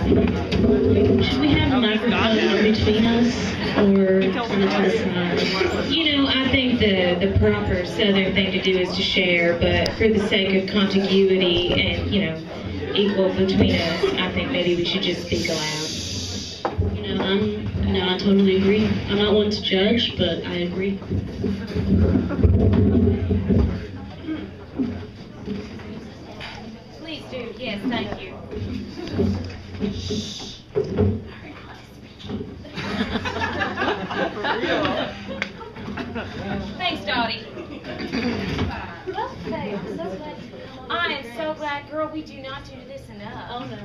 Should we have a microphone in between us or on the side? You know, I think the proper Southern thing to do is to share, but for the sake of contiguity and, you know, equal between us, I think maybe we should just speak aloud. I totally agree. I'm not one to judge, but I agree. Please do. Yes, thank you. Thanks, Dottie. I am so glad, girl, we do not do this enough. Oh no.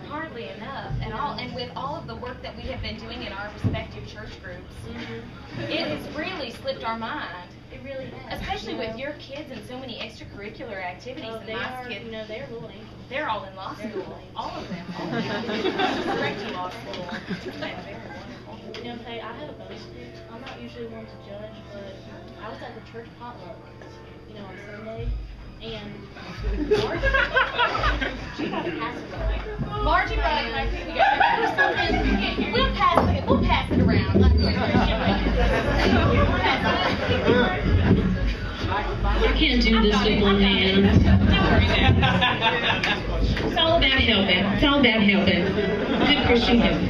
Hardly enough at all. And with all of the work that we have been doing in our respective church groups, it has really slipped our mind. It really has. Especially with your kids and so many extracurricular activities. Oh, And they my are, kids, they're little angels. they're all in law school. All of them. Straight to law school. Very wonderful. You know, Faye, I have a bonus for you. I'm not usually one to judge, but I was at the church potluck, on Sunday, and Margie, she got a casserole. Margie brought it back to We'll pass it around. I can't do this with one hand. It's all about helping. It's all about helping. Good Christian help.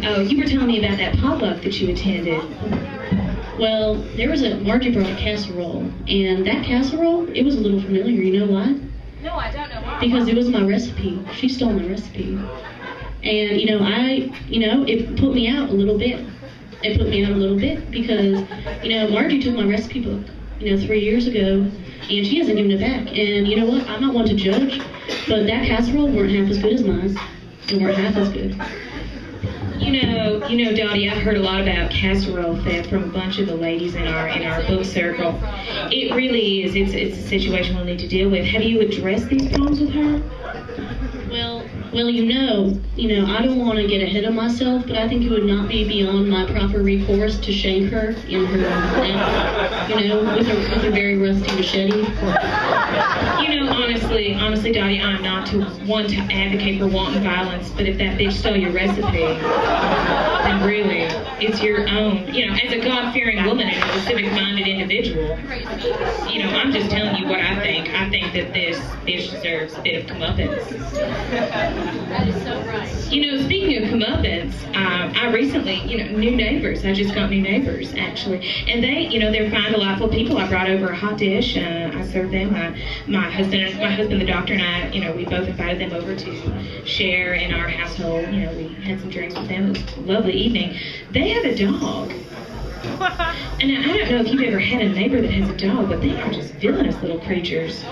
Oh, you were telling me about that potluck that you attended. Well, Margie brought a casserole, and that casserole, it was a little familiar. You know why? No, I don't know why. Because it was my recipe. She stole my recipe. And, it put me out a little bit. It put me out a little bit because, Margie took my recipe book, 3 years ago, and she hasn't given it back. And you know what? I'm not one to judge, but that casserole weren't half as good as mine. They weren't half as good. You know, Dottie, I've heard a lot about casserole theft from a bunch of the ladies in our book circle. It really is. It's a situation we'll need to deal with. Have you addressed these problems with her? Well, I don't want to get ahead of myself, but I think it would not be beyond my proper recourse to shank her in her lap, with her very rusty machete. Honestly, Dottie, I'm not one to advocate for wanton violence, but if that bitch stole your recipe, then really, it's your own. As a God-fearing woman and a civic-minded individual, I'm just telling you what I think. I think that this bitch deserves a bit of comeuppance. That is so right. Speaking of comeuppance, I recently, new neighbors. I just got new neighbors, actually. And they're fine, delightful people. I brought over a hot dish. I served them. My husband, the doctor, and I, we both invited them over to share in our household. We had some drinks with them. It was a lovely evening. They have a dog. And I don't know if you've ever had a neighbor that has a dog, but they are just villainous little creatures.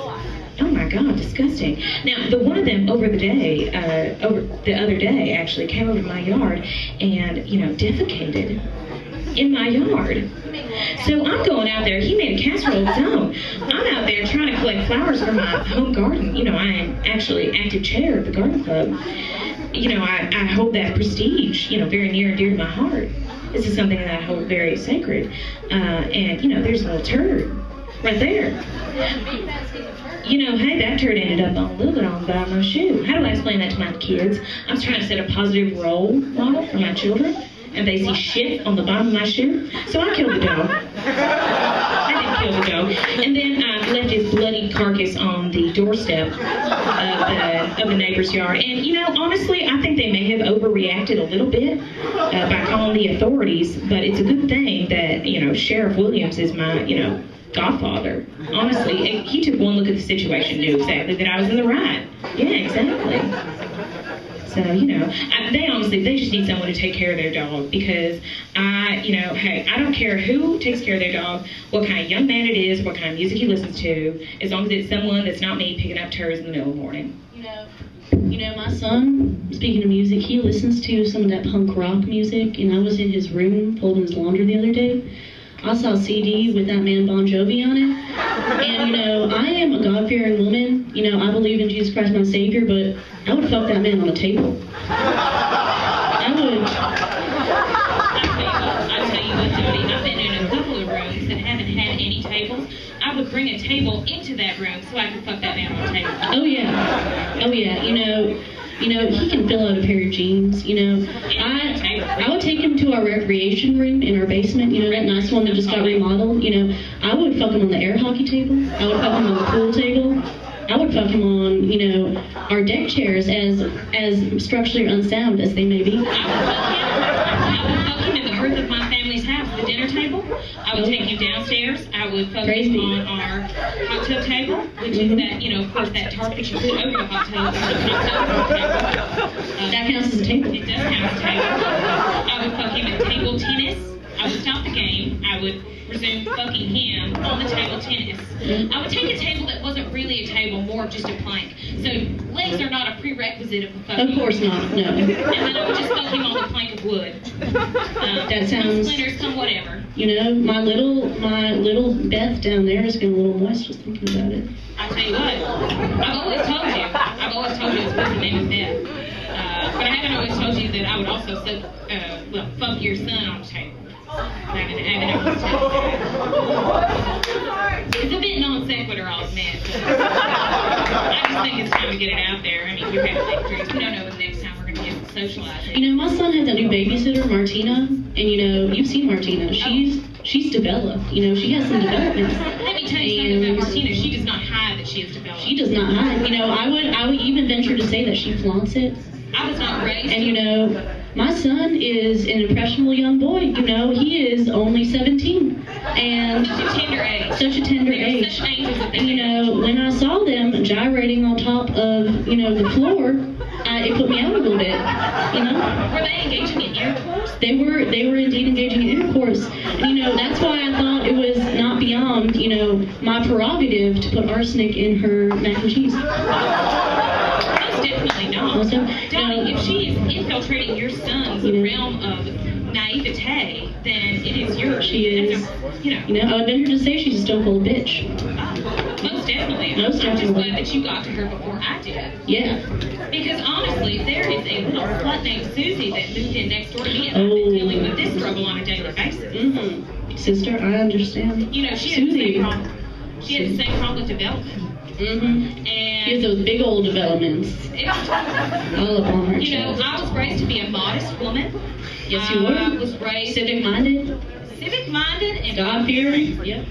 Oh my God, disgusting. Now, the one of them over the other day, actually, came over to my yard and, defecated in my yard. So I'm going out there. He made a casserole of his own. I'm out there trying to collect flowers for my home garden. I am actually active chair of the garden club. I hold that prestige, very near and dear to my heart. This is something that I hold very sacred. And, there's a little turd right there. Hey, that turd ended up on a little bit on the bottom of my shoe. How do I explain that to my kids? I was trying to set a positive role model for my children, and they see shit on the bottom of my shoe. So I killed the dog. I did kill the dog. And then I left his bloody carcass on the doorstep of the neighbor's yard. And, honestly, I think they may have overreacted a little bit by calling the authorities, but it's a good thing that, Sheriff Williams is my, godfather. Honestly, he took one look at the situation, knew exactly that I was in the right. Yeah, exactly. So, they just need someone to take care of their dog because hey, I don't care who takes care of their dog, what kind of young man it is, what kind of music he listens to, as long as it's someone that's not me picking up turds in the middle of the morning. My son, speaking of music, he listens to some of that punk rock music, and I was in his room folding his laundry the other day. I saw a CD with that man Bon Jovi on it, and I am a God-fearing woman. I believe in Jesus Christ my Savior, but I would fuck that man on the table. I would. I'll tell you what, Jody, I've been in a couple of rooms that haven't had any tables. I would bring a table into that room so I could fuck that man on the table. Oh yeah. You know, he can fill out a pair of jeans. You know, I would take him to our recreation room in our basement. You know, that nice one that just got remodeled. You know, I would fuck him on the air hockey table. I would fuck him on the pool table. I would fuck him on, you know, our deck chairs, as structurally unsound as they may be. I would fuck him in the earth of my family's house, the dinner table. I would take him downstairs. I would fuck him on our hot tub table, which is that, you know, of course, that tarp that you put over the hot tub. That counts as a table. It does count as a table. I would fuck him at table tennis. I would stop the game. I would resume fucking him on the table tennis. I would take a table that wasn't really a table, more of just a plank. So legs are not a prerequisite of a fucking. Of course not, no. And then I would just fuck him on the plank of wood. That sounds. Some splinters, some whatever. You know, my little Beth down there is getting a little moist just thinking about it. I tell you what, I've always told you it's supposed to name Beth. But I haven't always told you that I would also fuck your son on the table. It's a bit non sequitur, I'll admit. I just think it's time to get it out there. I mean, we're having big dreams. We don't know when the next time we're going to get socializing. You know, my son had that new babysitter, Martina, and you know, you've seen Martina. She's developed. You know, she has some development. Let me tell you something about Martina. She does not hide that she is developed. She does not hide. You know, I would even venture to say that she flaunts it. I was not raised. And you know, my son is an impressionable young boy. You know, he is only 17. And such a tender age. Such a tender age. Such ages that and you know, when I saw them gyrating on top of, you know, the floor, it put me out a little bit. You know? Were they engaging in intercourse? They were indeed engaging in intercourse. And you know, that's why I thought it was not beyond, you know, my prerogative to put arsenic in her mac and cheese. Definitely not. Donnie, if she is infiltrating your son's realm of naivete, then it is yours. She is. You know, I would venture to say she's a stone cold bitch. Most definitely. Most definitely. I'm just glad that you got to her before I did. Yeah. Because honestly, there is a little slut named Susie that moved in next door to me, and I've been dealing with this struggle on a daily basis. Mm-hmm. Sister, I understand. You know, she had the same problem. She had the same problem with development. Mm-hmm. And she has those big old developments. All up on her You know, I was raised to be a modest woman. Yes, you were. I was raised civic-minded. Civic-minded and God-fearing. Yep.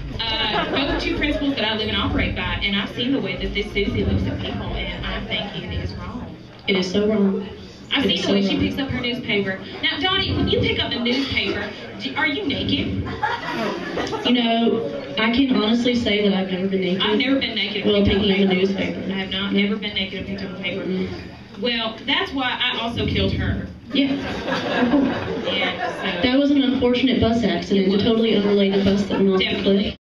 Those are two principles that I live and operate by, and I've seen the way that this Susie looks at people, and I think it is wrong. It is so wrong. I've seen the way she picks up her newspaper. Now, Donnie, when you pick up the newspaper, are you naked? You know, I can honestly say that I've never been naked. I've never been naked. Well, picking up a newspaper. I have not never been naked and picked up a paper. Well, that's why I also killed her. Yeah. Yeah. So that was an unfortunate bus accident. A totally unrelated bus that went off the cliff.